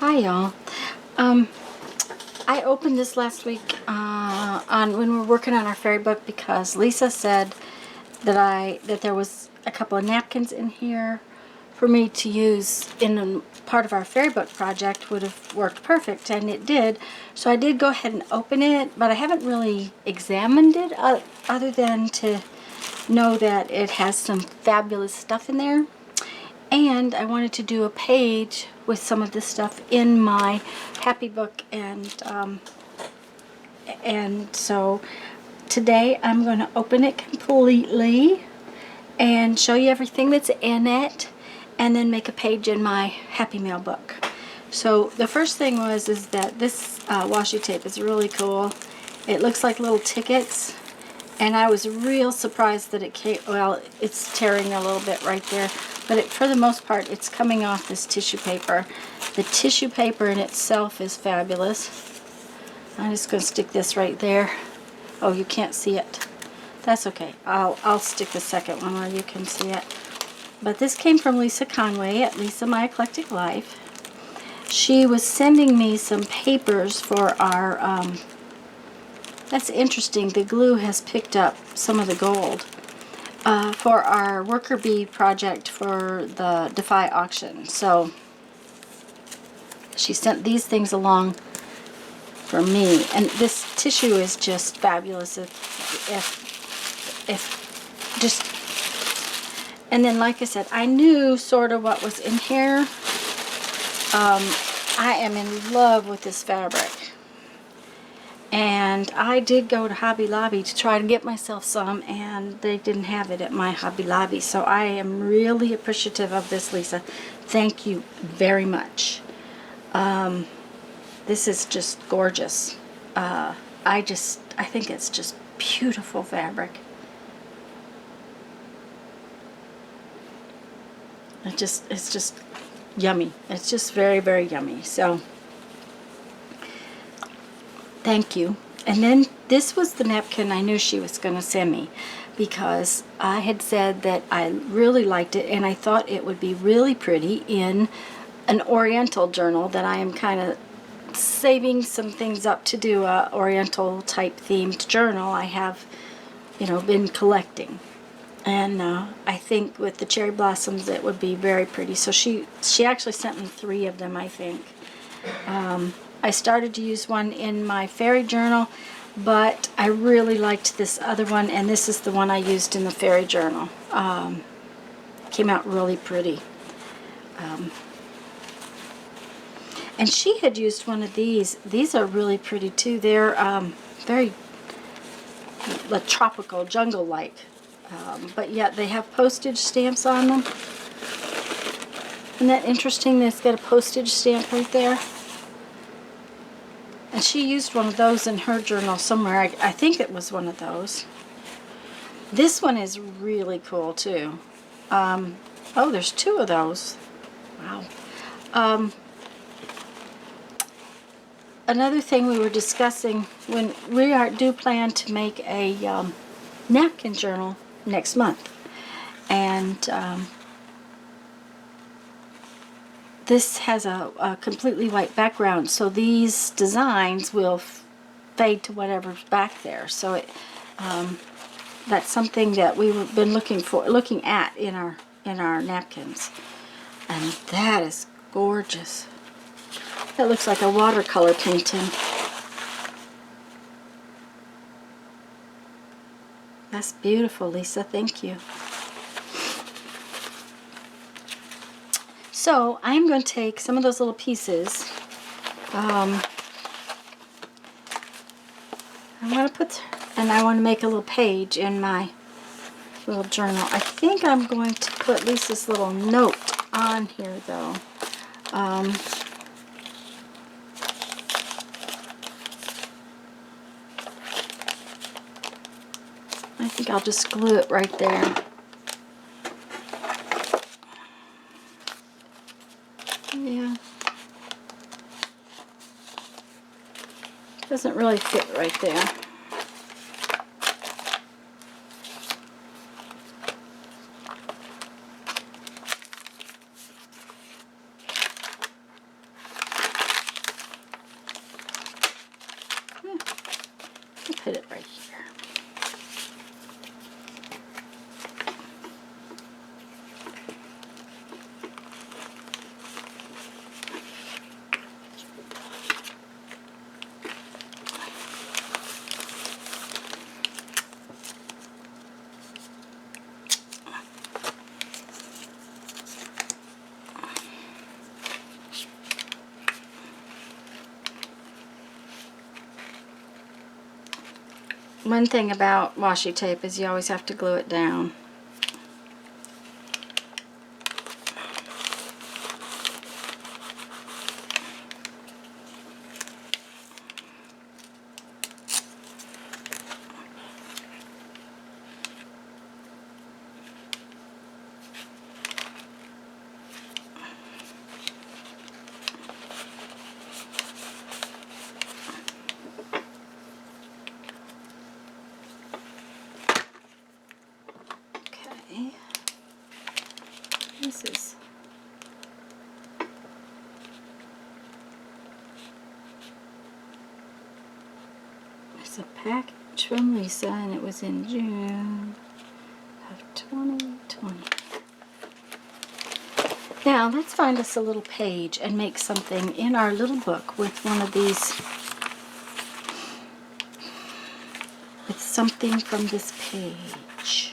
Hi y'all. I opened this last week on when we were working on our fairy book because Lisa said that there was a couple of napkins in here for me to use in part of our fairy book project. Would have worked perfect, and it did. So I did go ahead and open it, but I haven't really examined it other than to know that it has some fabulous stuff in there. And I wanted to do a page with some of this stuff in my happy book, and so today I'm going to open it completely and show you everything that's in it, and then make a page in my Happy Mail book. So the first thing is that this washi tape is really cool. It looks like little tickets, and I was real surprised that it came. Well, it's tearing a little bit right there, but for the most part it's coming off this tissue paper. The tissue paper in itself is fabulous. I'm just going to stick this right there. Oh, you can't see it. That's okay. I'll stick the second one where you can see it. But this came from Lisa Conway at Lisa My Eclectic Life. She was sending me some papers for our, that's interesting, the glue has picked up some of the gold, for our worker bee project for the Defy auction. So she sent these things along for me, and this tissue is just fabulous. If just, and then like I said, I knew sort of what was in here. I am in love with this fabric, and I did go to Hobby Lobby to try to get myself some, and they didn't have it at my Hobby Lobby. So I am really appreciative of this, Lisa. Thank you very much. This is just gorgeous. I think it's just beautiful fabric. It's just yummy. It's just very, very yummy. So thank you. And then this was the napkin I knew she was going to send me, because I had said that I really liked it and I thought it would be really pretty in an Oriental journal that I am kind of saving some things up to do a Oriental type themed journal I have, been collecting. And I think with the cherry blossoms it would be very pretty. So she actually sent me 3 of them, I think. I started to use one in my fairy journal, but I really liked this other one, and this is the one I used in the fairy journal. Came out really pretty. And she had used one of these. These are really pretty too. They're very tropical, jungle-like. But yet they have postage stamps on them. Isn't that interesting? It's got a postage stamp right there. And she used one of those in her journal somewhere. I think it was one of those. This one is really cool too. Oh, there's 2 of those. Wow. Another thing we were discussing, when we do plan to make a napkin journal next month, and this has a completely white background, so these designs will fade to whatever's back there. So that's something that we've been looking at in our napkins, and that is gorgeous. That looks like a watercolor painting. That's beautiful, Lisa. Thank you. So I'm going to take some of those little pieces. I'm going to and I want to make a little page in my little journal. I think I'm going to put Lisa's little note on here, though. I think I'll just glue it right there. Yeah. Doesn't really fit right there. One thing about washi tape is you always have to glue it down. Okay. This is it's a package from Lisa, and it was in June of 2020. Now let's find us a little page and make something in our little book with one of these, with something from this page.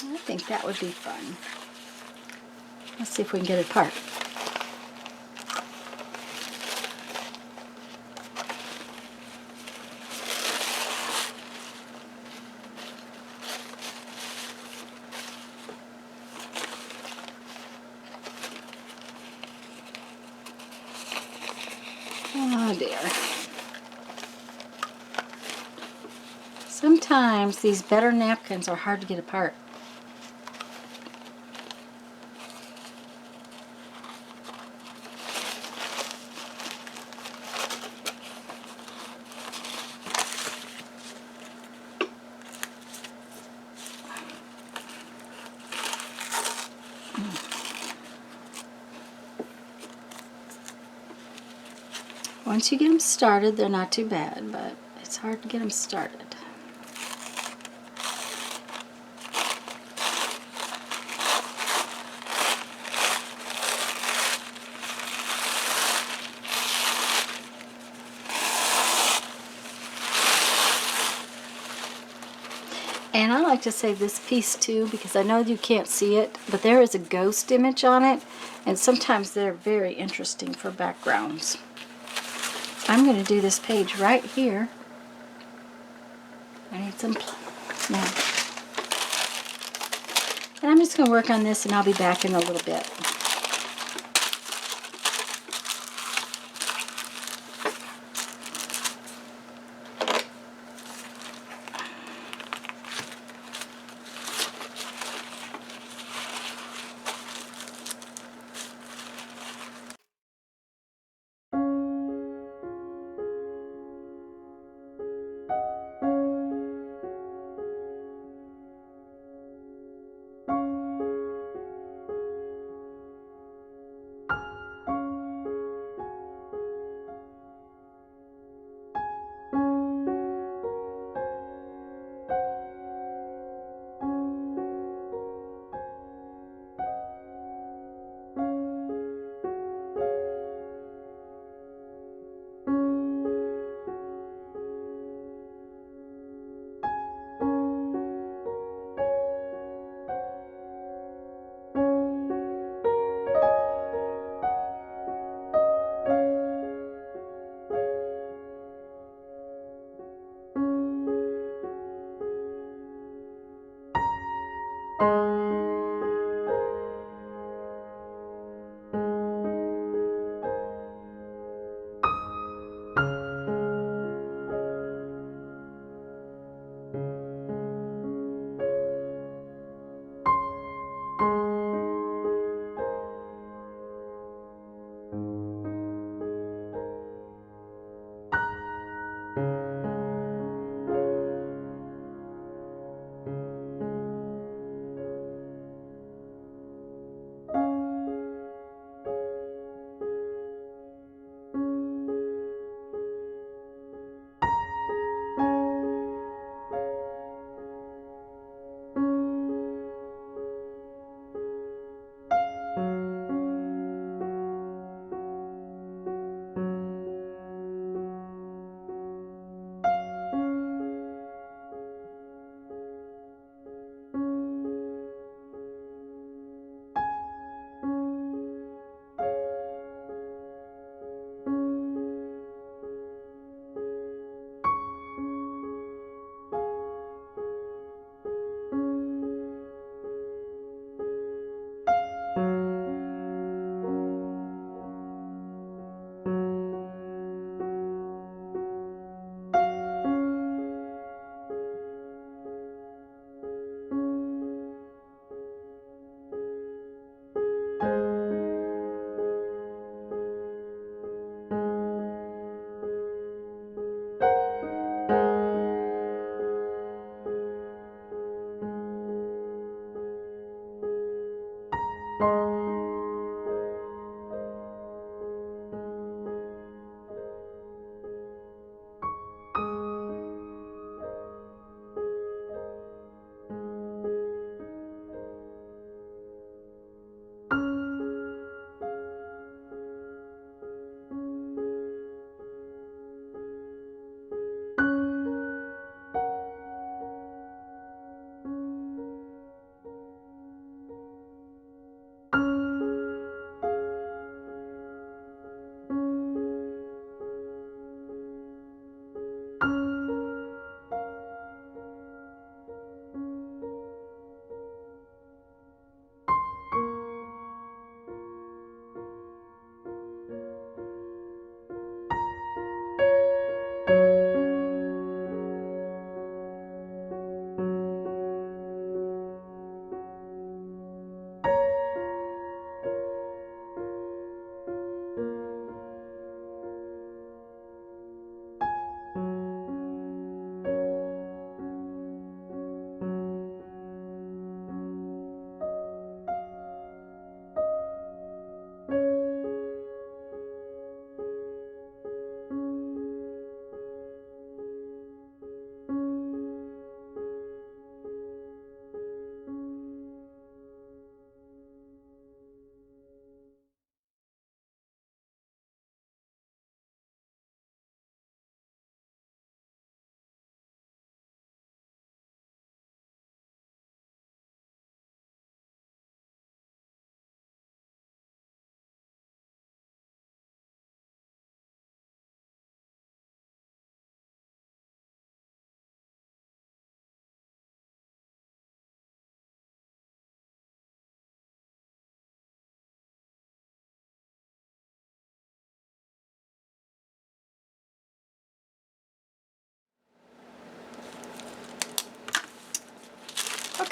I think that would be fun. Let's see if we can get it apart. Oh dear. Sometimes these better napkins are hard to get apart. Once you get them started, they're not too bad, but it's hard to get them started. And I like to save this piece too, because I know you can't see it, but there is a ghost image on it, and sometimes they're very interesting for backgrounds. I'm going to do this page right here. I need some now. And I'm just going to work on this, and I'll be back in a little bit.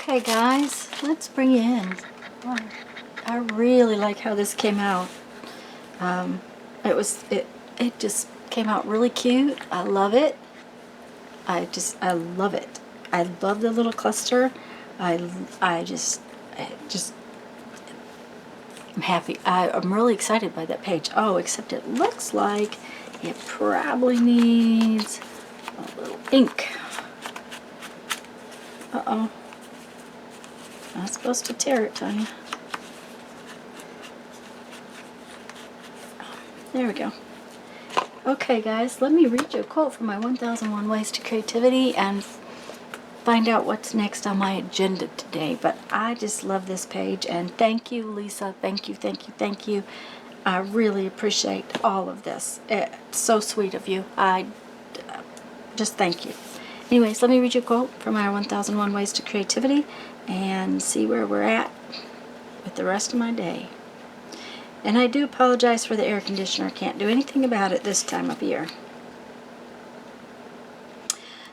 Okay, guys, let's bring you in. Wow. I really like how this came out. It just came out really cute. I love it. I love it. I love the little cluster. I just I'm happy. I'm really excited by that page. Oh, except it looks like it probably needs a little ink. Uh-oh. Not supposed to tear it, Tanya. There we go. Okay, guys, let me read you a quote from my 1001 Ways to Creativity and find out what's next on my agenda today. But I just love this page, and thank you, Lisa. Thank you, thank you, thank you. I really appreciate all of this. It's so sweet of you. I just thank you. Anyways, let me read you a quote from my 1001 Ways to Creativity and see where we're at with the rest of my day. And I do apologize for the air conditioner. Can't do anything about it this time of year.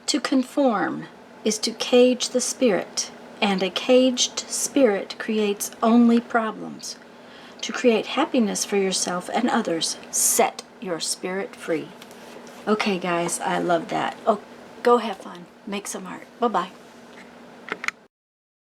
To conform is to cage the spirit, and a caged spirit creates only problems. To create happiness for yourself and others, set your spirit free. Okay, guys, I love that. Oh, go have fun. Make some art. Bye-bye.